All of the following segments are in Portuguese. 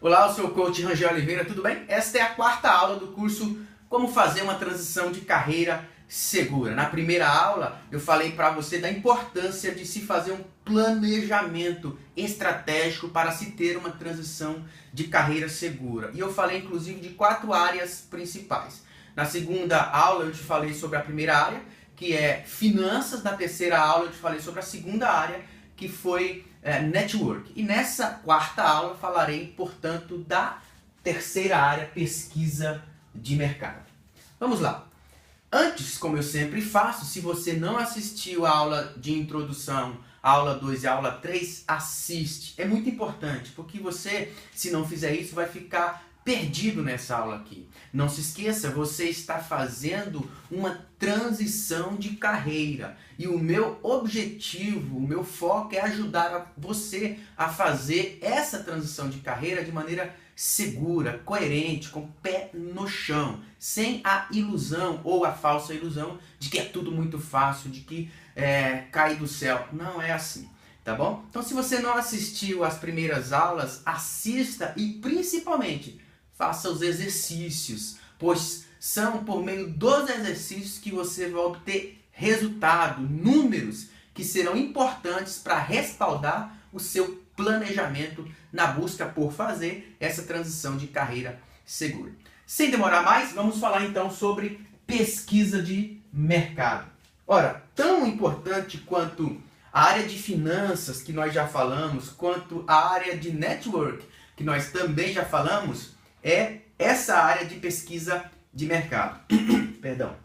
Olá, eu sou o coach Rangel Oliveira, tudo bem? Esta é a quarta aula do curso Como Fazer uma Transição de Carreira Segura. Na primeira aula, eu falei para você da importância de se fazer um planejamento estratégico para se ter uma transição de carreira segura. E eu falei, inclusive, de 4 áreas principais. Na segunda aula, eu te falei sobre a primeira área, que é finanças. Na terceira aula, eu te falei sobre a segunda área, que foi network. E nessa quarta aula falarei, portanto, da terceira área, pesquisa de mercado. Vamos lá. Antes, como eu sempre faço, se você não assistiu a aula de introdução, a aula 2 e a aula 3, assiste. É muito importante, porque você, se não fizer isso, vai ficar perdido nessa aula aqui. Não se esqueça, você está fazendo uma transição de carreira. E o meu objetivo, o meu foco é ajudar você a fazer essa transição de carreira de maneira segura, coerente, com o pé no chão, sem a ilusão ou a falsa ilusão de que é tudo muito fácil, de que cai do céu. Não é assim, tá bom? Então, se você não assistiu às primeiras aulas, assista e principalmente faça os exercícios, pois são por meio dos exercícios que você vai obter resultado, números que serão importantes para respaldar o seu planejamento na busca por fazer essa transição de carreira segura. Sem demorar mais, vamos falar então sobre pesquisa de mercado. Ora, tão importante quanto a área de finanças, que nós já falamos, quanto a área de network, que nós também já falamos, é essa área de pesquisa de mercado. Perdão.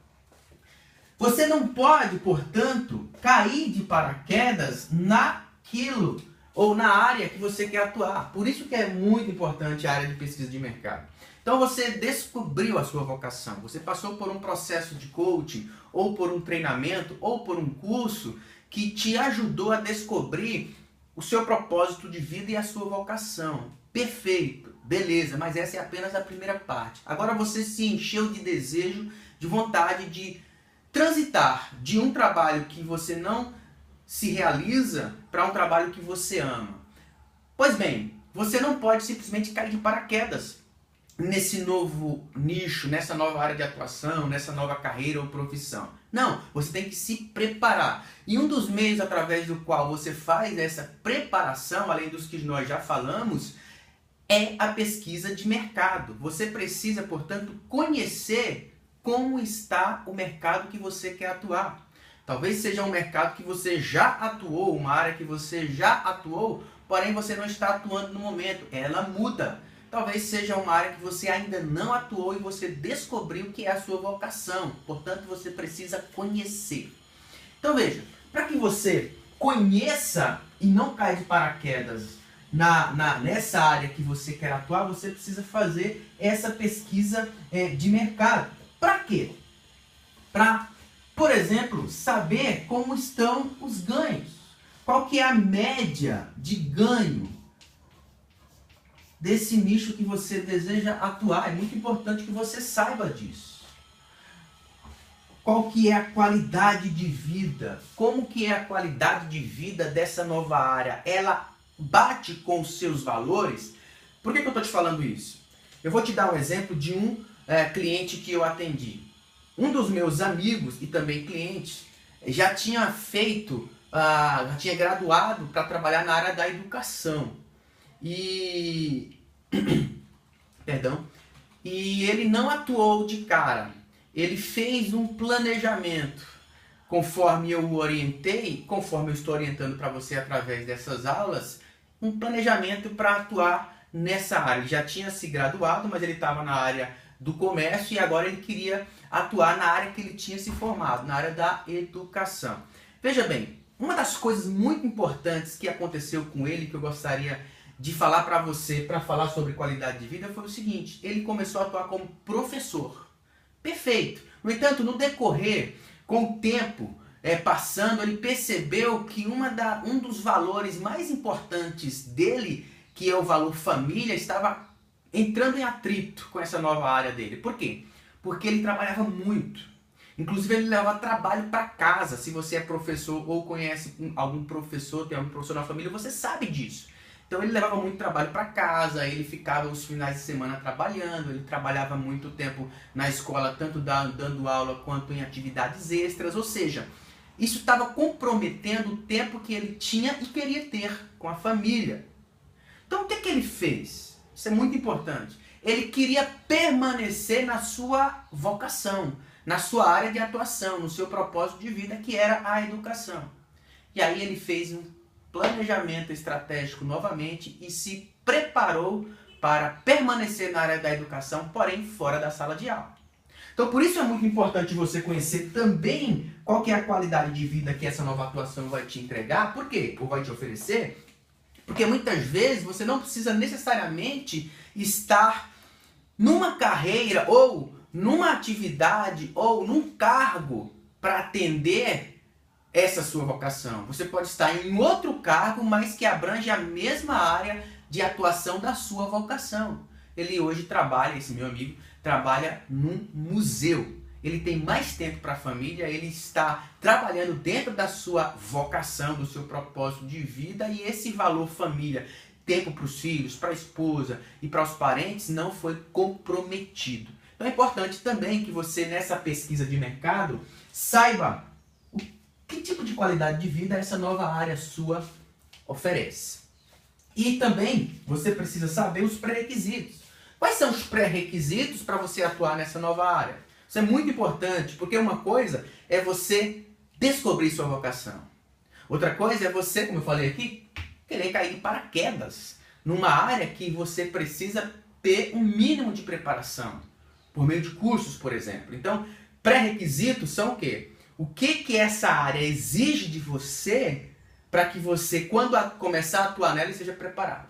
Você não pode, portanto, cair de paraquedas naquilo ou na área que você quer atuar. Por isso que é muito importante a área de pesquisa de mercado. Então você descobriu a sua vocação, você passou por um processo de coaching, ou por um treinamento, ou por um curso que te ajudou a descobrir o seu propósito de vida e a sua vocação. Perfeito, beleza, mas essa é apenas a primeira parte. Agora você se encheu de desejo, de vontade de transitar de um trabalho que você não se realiza para um trabalho que você ama. Pois bem, você não pode simplesmente cair de paraquedas nesse novo nicho, nessa nova área de atuação, nessa nova carreira ou profissão. Não, você tem que se preparar. E um dos meios através do qual você faz essa preparação, além dos que nós já falamos, é a pesquisa de mercado. Você precisa, portanto, conhecer como está o mercado que você quer atuar. Talvez seja um mercado que você já atuou, uma área que você já atuou, porém você não está atuando no momento. Ela muda. Talvez seja uma área que você ainda não atuou e você descobriu que é a sua vocação. Portanto, você precisa conhecer. Então veja, para que você conheça e não caia de paraquedas nessa área que você quer atuar, você precisa fazer essa pesquisa de mercado. Para quê? Para, por exemplo, saber como estão os ganhos. Qual que é a média de ganho desse nicho que você deseja atuar? É muito importante que você saiba disso. Qual que é a qualidade de vida? Como que é a qualidade de vida dessa nova área? Ela bate com os seus valores? Por que eu estou te falando isso? Eu vou te dar um exemplo de um cliente que eu atendi. Um dos meus amigos e também clientes já tinha já tinha graduado para trabalhar na área da educação. Perdão. E ele não atuou de cara. Ele fez um planejamento. Conforme eu o orientei, conforme eu estou orientando para você através dessas aulas, um planejamento para atuar nessa área. Ele já tinha se graduado, mas ele estava na área do comércio e agora ele queria atuar na área que ele tinha se formado, na área da educação. Veja bem, uma das coisas muito importantes que aconteceu com ele, que eu gostaria de falar para você, para falar sobre qualidade de vida, foi o seguinte: ele começou a atuar como professor. Perfeito. No entanto, no decorrer, com o tempo passando, ele percebeu que um dos valores mais importantes dele, que é o valor família, estava entrando em atrito com essa nova área dele. Por quê? Porque ele trabalhava muito. Inclusive ele leva trabalho para casa. Se você é professor ou conhece algum professor, tem algum professor na família, você sabe disso. Então ele levava muito trabalho para casa, ele ficava os finais de semana trabalhando, ele trabalhava muito tempo na escola, tanto dando aula quanto em atividades extras, ou seja, isso estava comprometendo o tempo que ele tinha e queria ter com a família. Então o que ele fez? Isso é muito importante. Ele queria permanecer na sua vocação, na sua área de atuação, no seu propósito de vida, que era a educação. E aí ele fez um planejamento estratégico novamente e se preparou para permanecer na área da educação, porém fora da sala de aula. Então por isso é muito importante você conhecer também qual que é a qualidade de vida que essa nova atuação vai te entregar. Por quê? Ou vai te oferecer? Porque muitas vezes você não precisa necessariamente estar numa carreira ou numa atividade ou num cargo para atender essa sua vocação. Você pode estar em outro cargo, mas que abrange a mesma área de atuação da sua vocação. Ele hoje trabalha, esse meu amigo, trabalha num museu. Ele tem mais tempo para a família, ele está trabalhando dentro da sua vocação, do seu propósito de vida, e esse valor família, tempo para os filhos, para a esposa e para os parentes não foi comprometido. Então é importante também que você, nessa pesquisa de mercado, saiba que tipo de qualidade de vida essa nova área sua oferece. E também você precisa saber os pré-requisitos. Quais são os pré-requisitos para você atuar nessa nova área? Isso é muito importante, porque uma coisa é você descobrir sua vocação. Outra coisa é você, como eu falei aqui, querer cair de paraquedas numa área que você precisa ter um mínimo de preparação, por meio de cursos, por exemplo. Então, pré-requisitos são o quê? O que essa área exige de você para que você, quando começar a atuar nela, esteja preparado.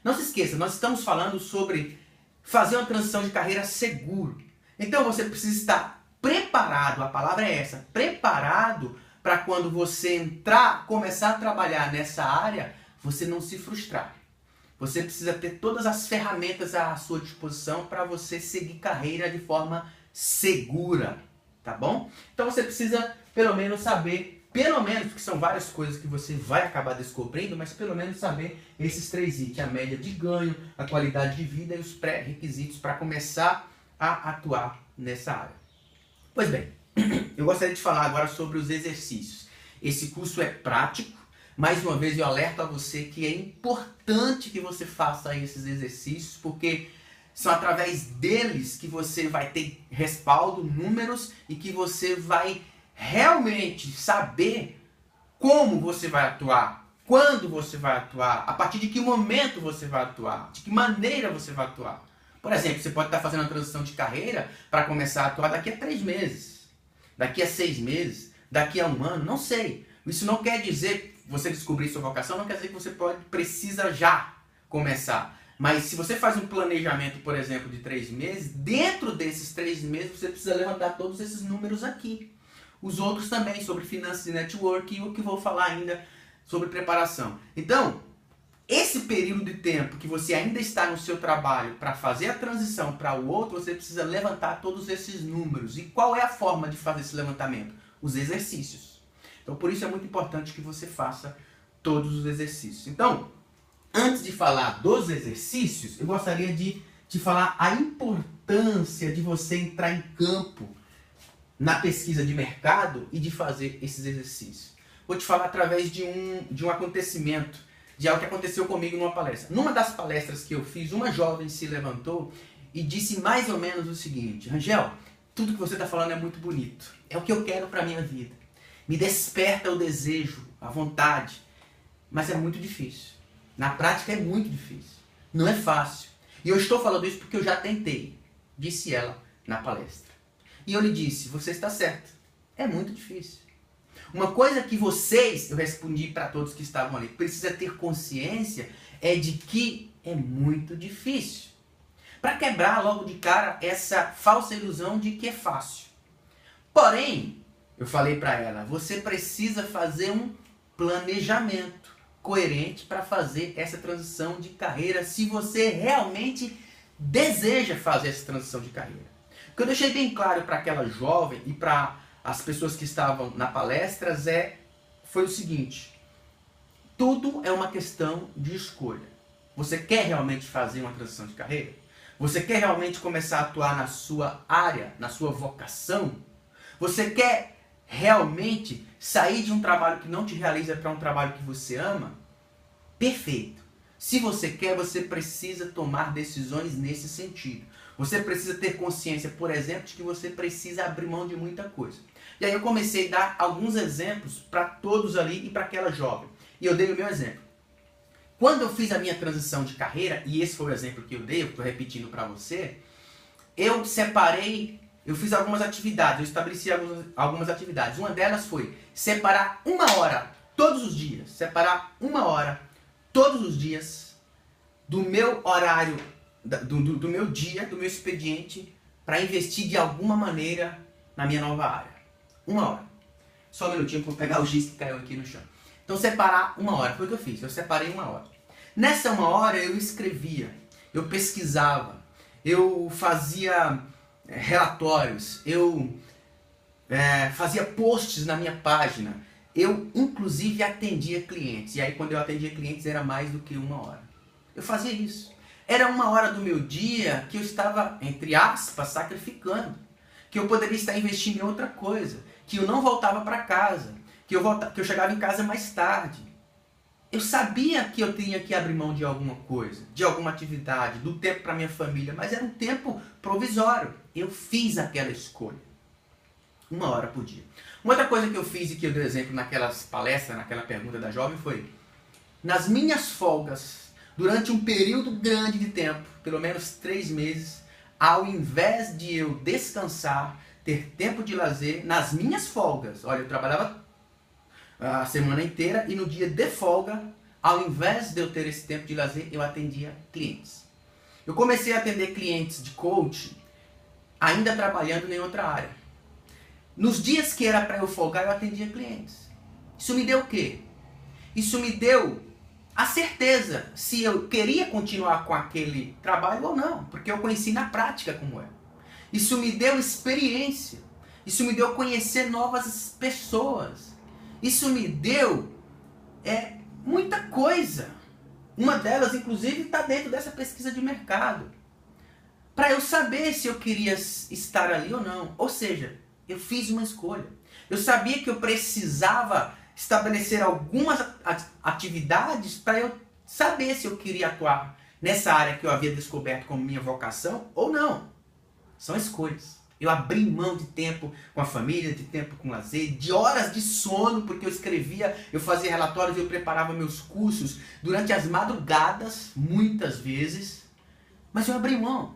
Não se esqueça, nós estamos falando sobre fazer uma transição de carreira seguro. Então você precisa estar preparado, a palavra é essa, preparado para quando você começar a trabalhar nessa área, você não se frustrar. Você precisa ter todas as ferramentas à sua disposição para você seguir carreira de forma segura. Tá bom? Então você precisa pelo menos saber, porque são várias coisas que você vai acabar descobrindo, mas pelo menos saber esses 3 itens, a média de ganho, a qualidade de vida e os pré-requisitos para começar a atuar nessa área. Pois bem, eu gostaria de falar agora sobre os exercícios. Esse curso é prático, mais uma vez eu alerto a você que é importante que você faça esses exercícios, porque são através deles que você vai ter respaldo, números e que você vai realmente saber como você vai atuar, quando você vai atuar, a partir de que momento você vai atuar, de que maneira você vai atuar. Por exemplo, você pode estar fazendo uma transição de carreira para começar a atuar daqui a 3 meses, daqui a 6 meses, daqui a 1 ano, não sei. Isso não quer dizer, você descobrir sua vocação, não quer dizer que você precisa já começar. Mas se você faz um planejamento, por exemplo, de 3 meses, dentro desses 3 meses você precisa levantar todos esses números aqui. Os outros também, sobre finanças e network, e o que vou falar ainda sobre preparação. Então, esse período de tempo que você ainda está no seu trabalho para fazer a transição para o outro, você precisa levantar todos esses números. E qual é a forma de fazer esse levantamento? Os exercícios. Então, por isso é muito importante que você faça todos os exercícios. Então, antes de falar dos exercícios, eu gostaria de te falar a importância de você entrar em campo na pesquisa de mercado e de fazer esses exercícios. Vou te falar através de um acontecimento, de algo que aconteceu comigo numa palestra. Numa das palestras que eu fiz, uma jovem se levantou e disse mais ou menos o seguinte: Rangel, tudo que você está falando é muito bonito. É o que eu quero para a minha vida. Me desperta o desejo, a vontade. Mas é muito difícil. Na prática é muito difícil. Não é fácil. E eu estou falando isso porque eu já tentei, disse ela na palestra. E eu lhe disse, você está certo. É muito difícil. Uma coisa que vocês, eu respondi para todos que estavam ali, precisa ter consciência é de que é muito difícil. Para quebrar logo de cara essa falsa ilusão de que é fácil. Porém, eu falei para ela, você precisa fazer um planejamento coerente para fazer essa transição de carreira, se você realmente deseja fazer essa transição de carreira. O que eu deixei bem claro para aquela jovem e para as pessoas que estavam na palestra foi o seguinte: tudo é uma questão de escolha. Você quer realmente fazer uma transição de carreira? Você quer realmente começar a atuar na sua área, na sua vocação? Você quer realmente sair de um trabalho que não te realiza para um trabalho que você ama? Perfeito. Se você quer, você precisa tomar decisões nesse sentido. Você precisa ter consciência, por exemplo, de que você precisa abrir mão de muita coisa. E aí eu comecei a dar alguns exemplos para todos ali e para aquela jovem. E eu dei o meu exemplo. Quando eu fiz a minha transição de carreira, e esse foi o exemplo que eu dei, eu estou repetindo para você, eu fiz algumas atividades, eu estabeleci algumas atividades. Uma delas foi separar 1 hora todos os dias, do meu horário, do meu dia, do meu expediente, para investir de alguma maneira na minha nova área. 1 hora. Só um minutinho para eu pegar o giz que caiu aqui no chão. Então separar 1 hora, foi o que eu fiz, eu separei 1 hora. Nessa 1 hora eu escrevia, eu pesquisava, eu fazia relatórios, eu fazia posts na minha página, eu inclusive atendia clientes. E aí quando eu atendia clientes era mais do que 1 hora. Eu fazia isso. Era 1 hora do meu dia que eu estava, entre aspas, sacrificando. Que eu poderia estar investindo em outra coisa. Que eu não voltava para casa. Que eu chegava em casa mais tarde. Eu sabia que eu tinha que abrir mão de alguma coisa, de alguma atividade, do tempo para minha família, mas era um tempo provisório. Eu fiz aquela escolha. 1 hora por dia. Uma outra coisa que eu fiz e que eu dei exemplo naquelas palestras, naquela pergunta da jovem foi, nas minhas folgas, durante um período grande de tempo, pelo menos 3 meses, ao invés de eu descansar, ter tempo de lazer, nas minhas folgas, olha, eu trabalhava a semana inteira e no dia de folga, ao invés de eu ter esse tempo de lazer, eu atendia clientes. Eu comecei a atender clientes de coaching, ainda trabalhando em outra área. Nos dias que era para eu folgar, eu atendia clientes. Isso me deu o quê? Isso me deu a certeza se eu queria continuar com aquele trabalho ou não, porque eu conheci na prática como é. Isso me deu experiência. Isso me deu conhecer novas pessoas. Isso me deu muita coisa. Uma delas, inclusive, está dentro dessa pesquisa de mercado. Para eu saber se eu queria estar ali ou não. Ou seja, eu fiz uma escolha. Eu sabia que eu precisava estabelecer algumas atividades para eu saber se eu queria atuar nessa área que eu havia descoberto como minha vocação ou não. São escolhas. Eu abri mão de tempo com a família, de tempo com lazer, de horas de sono, porque eu escrevia, eu fazia relatórios, eu preparava meus cursos durante as madrugadas, muitas vezes, mas eu abri mão.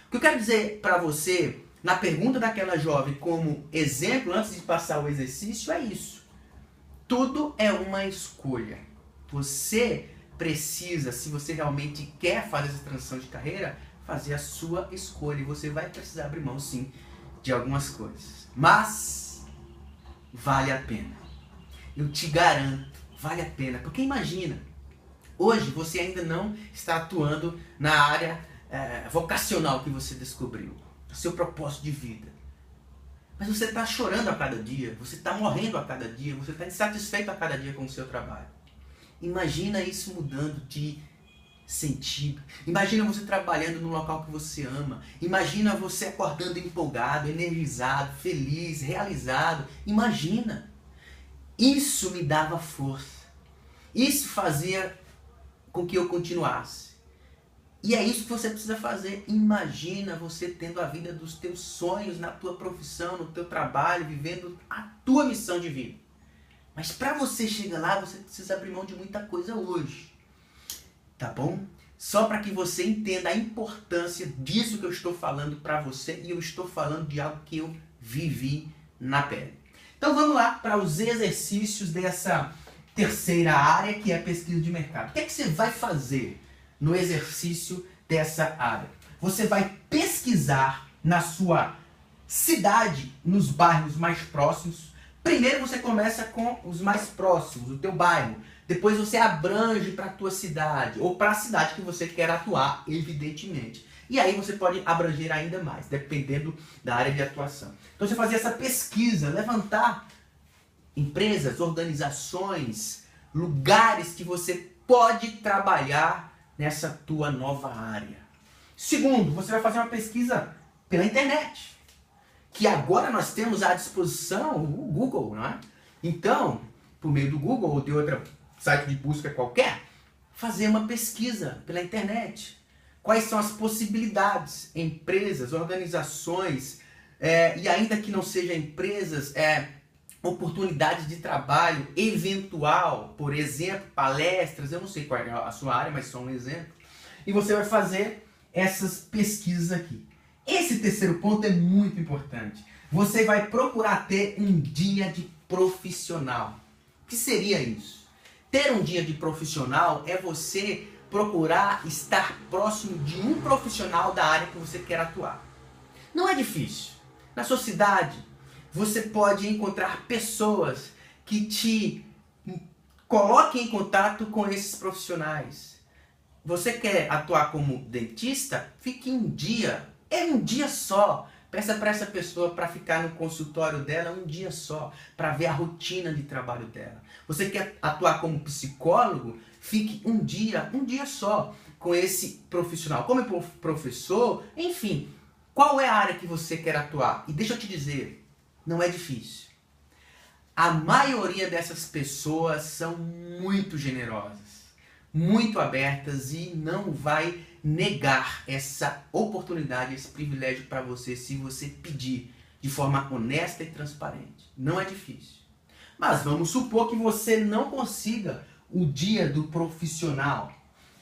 O que eu quero dizer para você, na pergunta daquela jovem, como exemplo, antes de passar o exercício, é isso. Tudo é uma escolha. Você precisa, se você realmente quer fazer essa transição de carreira, fazer a sua escolha. E você vai precisar abrir mão, sim, de algumas coisas. Mas vale a pena. Eu te garanto, vale a pena. Porque imagina, hoje você ainda não está atuando na área vocacional que você descobriu. Seu propósito de vida. Mas você está chorando a cada dia, você está morrendo a cada dia, você está insatisfeito a cada dia com o seu trabalho. Imagina isso mudando de sentido. Imagina você trabalhando no local que você ama. Imagina você acordando empolgado, energizado, feliz, realizado. Imagina. Isso me dava força. Isso fazia com que eu continuasse. E é isso que você precisa fazer. Imagina você tendo a vida dos teus sonhos na tua profissão, no teu trabalho, vivendo a tua missão de vida. Mas para você chegar lá, você precisa abrir mão de muita coisa hoje. Tá bom? Só para que você entenda a importância disso que eu estou falando para você, e eu estou falando de algo que eu vivi na pele. Então vamos lá para os exercícios dessa terceira área, que é a pesquisa de mercado. O que é que você vai fazer no exercício dessa área? Você vai pesquisar na sua cidade, nos bairros mais próximos. Primeiro você começa com os mais próximos, o teu bairro. Depois você abrange para a tua cidade, ou para a cidade que você quer atuar, evidentemente. E aí você pode abranger ainda mais, dependendo da área de atuação. Então você fazer essa pesquisa, levantar empresas, organizações, lugares que você pode trabalhar nessa tua nova área. Segundo, você vai fazer uma pesquisa pela internet, que agora nós temos à disposição o Google, não é? Então, por meio do Google ou de outro site de busca qualquer, fazer uma pesquisa pela internet. Quais são as possibilidades? Empresas, organizações, e ainda que não sejam empresas, oportunidades de trabalho eventual, por exemplo, palestras, eu não sei qual é a sua área, mas só um exemplo. E você vai fazer essas pesquisas aqui. Esse terceiro ponto é muito importante. Você vai procurar ter um dia de profissional. O que seria isso? Ter um dia de profissional é você procurar estar próximo de um profissional da área que você quer atuar. Não é difícil. Na sua cidade, você pode encontrar pessoas que te coloquem em contato com esses profissionais. Você quer atuar como dentista? Fique um dia só. Peça para essa pessoa para ficar no consultório dela um dia só, para ver a rotina de trabalho dela. Você quer atuar como psicólogo? Fique um dia só com esse profissional. Como professor, enfim, qual é a área que você quer atuar? E deixa eu te dizer, não é difícil. A maioria dessas pessoas são muito generosas, muito abertas e não vai negar essa oportunidade, esse privilégio para você se você pedir de forma honesta e transparente. Não é difícil. Mas vamos supor que você não consiga o dia do profissional.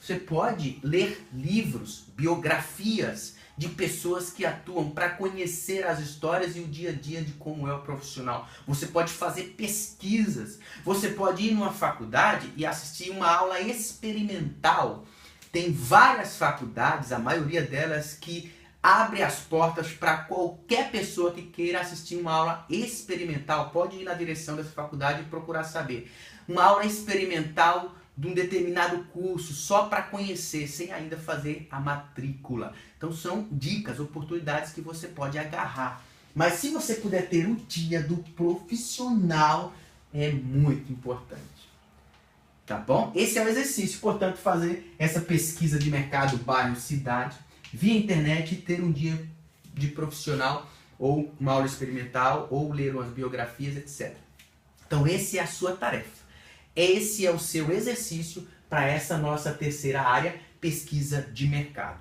Você pode ler livros, biografias de pessoas que atuam para conhecer as histórias e o dia a dia de como é o profissional. Você pode fazer pesquisas. Você pode ir numa faculdade e assistir uma aula experimental. Tem várias faculdades, a maioria delas, que abre as portas para qualquer pessoa que queira assistir uma aula experimental. Pode ir na direção dessa faculdade e procurar saber. Uma aula experimental de um determinado curso, só para conhecer, sem ainda fazer a matrícula. Então são dicas, oportunidades que você pode agarrar. Mas se você puder ter o dia do profissional, é muito importante. Tá bom? Esse é o exercício, portanto, fazer essa pesquisa de mercado, bairro, cidade, via internet e ter um dia de profissional, ou uma aula experimental, ou ler umas biografias, etc. Então, essa é a sua tarefa. Esse é o seu exercício para essa nossa terceira área, pesquisa de mercado.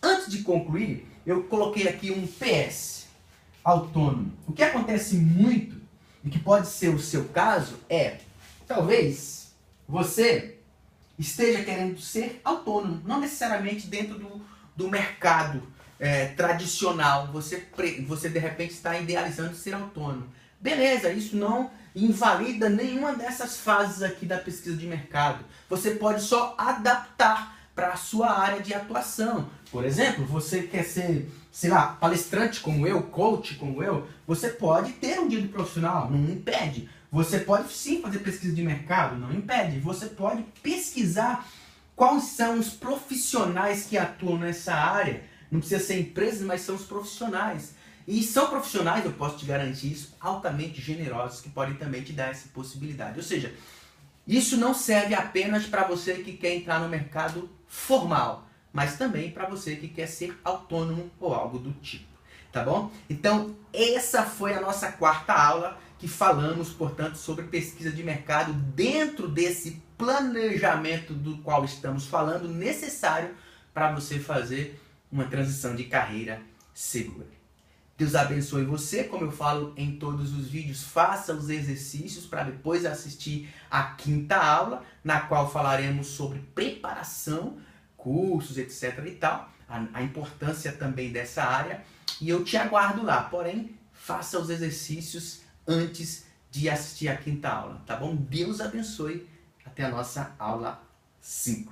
Antes de concluir, eu coloquei aqui um PS, autônomo. O que acontece muito, e que pode ser o seu caso, talvez você esteja querendo ser autônomo, não necessariamente dentro do mercado tradicional. Você de repente está idealizando ser autônomo. Beleza, isso não invalida nenhuma dessas fases aqui da pesquisa de mercado. Você pode só adaptar para a sua área de atuação. Por exemplo, você quer ser, sei lá, palestrante como eu, coach como eu, você pode ter um dia de profissional, não impede. Você pode sim fazer pesquisa de mercado, não impede. Você pode pesquisar quais são os profissionais que atuam nessa área. Não precisa ser empresas, mas são os profissionais. E são profissionais, eu posso te garantir isso, altamente generosos, que podem também te dar essa possibilidade. Ou seja, isso não serve apenas para você que quer entrar no mercado formal, mas também para você que quer ser autônomo ou algo do tipo. Tá bom? Então, essa foi a nossa quarta aula, que falamos, portanto, sobre pesquisa de mercado dentro desse planejamento do qual estamos falando, necessário para você fazer uma transição de carreira segura. Deus abençoe você, como eu falo em todos os vídeos, faça os exercícios para depois assistir a quinta aula, na qual falaremos sobre preparação, cursos, etc. e tal, a importância também dessa área, e eu te aguardo lá, porém, faça os exercícios antes de assistir a quinta aula, tá bom? Deus abençoe, até a nossa aula 5.